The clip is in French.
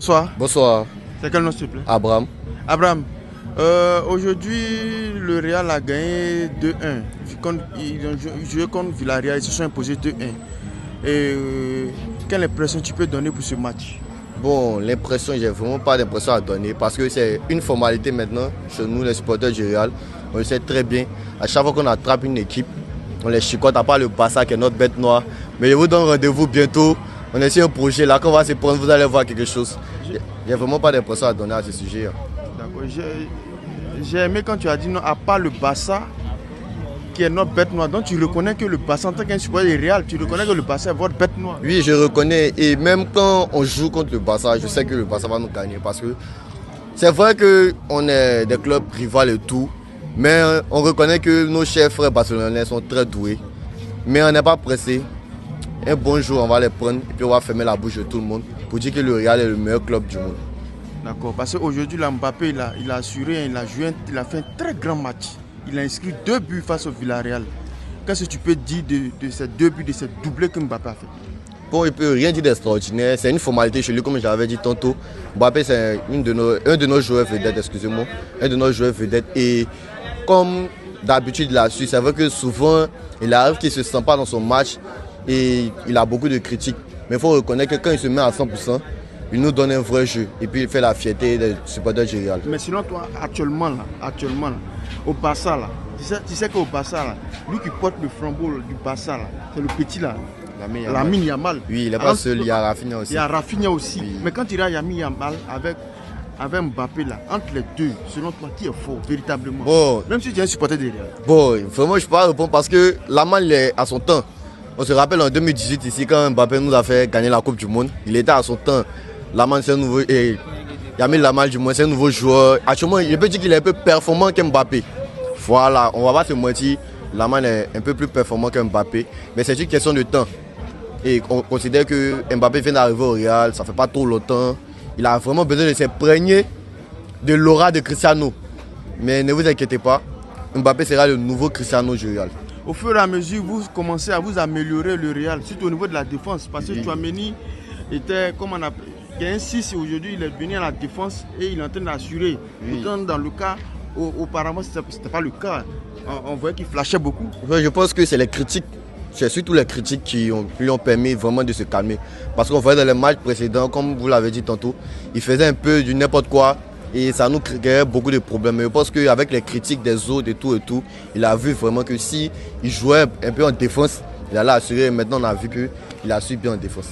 Bonsoir. Bonsoir. C'est quel nom s'il te plaît? Abraham. Abraham, aujourd'hui le Real a gagné 2-1. Ils ont joué contre Villarreal, ils se sont imposés 2-1. Et quelle impression tu peux donner pour ce match? Bon, l'impression, j'ai vraiment pas d'impression à donner parce que c'est une formalité maintenant chez nous, les supporters du Real. On le sait très bien. À chaque fois qu'on attrape une équipe, on les chicote, à part le Barça qui est notre bête noire. Mais je vous donne rendez-vous bientôt. On essaie un projet là qu'on va se prendre, vous allez voir quelque chose. J'ai vraiment pas d'impression à donner à ce sujet. D'accord. J'ai aimé quand tu as dit non, à part le Barça qui est notre bête noire. Donc tu reconnais que le Barça, en tant qu'un supporter du Real, tu reconnais que le Barça est votre bête noire. Oui, je reconnais. Et même quand on joue contre le Barça, je sais que le Barça va nous gagner. Parce que c'est vrai qu'on est des clubs rivaux et tout. Mais on reconnaît que nos chefs frères barcelonais sont très doués. Mais on n'est pas pressé. Un bon jour, on va les prendre et puis on va fermer la bouche de tout le monde pour dire que le Real est le meilleur club du monde. D'accord, parce qu'aujourd'hui, Mbappé, il a assuré, il a fait un très grand match. Il a inscrit 2 buts face au Villarreal. Qu'est-ce que tu peux dire de ces 2 buts, de ces doublés que Mbappé a fait? Bon, il ne peut rien dire d'extraordinaire. C'est une formalité chez lui, comme j'avais dit tantôt. Mbappé, c'est un de nos joueurs vedettes, excusez-moi. Un de nos joueurs vedettes. Et comme d'habitude, il a su. C'est vrai que souvent, il arrive qu'il ne se sent pas dans son match. Et il a beaucoup de critiques. Mais il faut reconnaître que quand il se met à 100%, il nous donne un vrai jeu. Et puis il fait la fierté des supporters du Real. Mais sinon, toi, actuellement, au Barça, là, tu sais qu'au Barça, là, lui qui porte le flambeau du Barça, c'est le petit là. Lamine Yamal. Oui, il n'est pas seul, il y a Rafinha aussi. Il y a Rafinha aussi. Oui. Mais quand il y a Lamine Yamal avec Mbappé là, entre les deux, selon toi, qui est fort véritablement? Bon, même si tu es un supporter du Real. Bon, vraiment, je ne peux pas répondre parce que Yamal il est à son temps. On se rappelle en 2018 ici, quand Mbappé nous a fait gagner la Coupe du Monde, il était à son temps. Yamal, c'est un nouveau. Yamil Lamal, du moins, c'est un nouveau joueur. Actuellement, il peut dire qu'il est un peu performant qu'Mbappé. Voilà, on va pas se mentir. Yamal est un peu plus performant qu'Mbappé. Mais c'est une question de temps. Et on considère que Mbappé vient d'arriver au Real, ça fait pas trop longtemps. Il a vraiment besoin de s'imprégner de l'aura de Cristiano. Mais ne vous inquiétez pas, Mbappé sera le nouveau Cristiano du Real. Au fur et à mesure, vous commencez à vous améliorer le Real, surtout au niveau de la défense. Parce que Tchouaméni était, comme on appelle, il y a un 6 et aujourd'hui il est venu à la défense et il est en train d'assurer. Pourtant, dans le cas, auparavant, ce n'était pas le cas. On voyait qu'il flashait beaucoup. Je pense que c'est les critiques. C'est surtout les critiques qui lui ont permis vraiment de se calmer. Parce qu'on voyait dans les matchs précédents, comme vous l'avez dit tantôt, il faisait un peu du n'importe quoi et ça nous créait beaucoup de problèmes. Mais je pense qu'avec les critiques des autres et tout, il a vu vraiment que si il jouait un peu en défense, il allait assurer. Maintenant, on a vu qu'il a su bien en défense.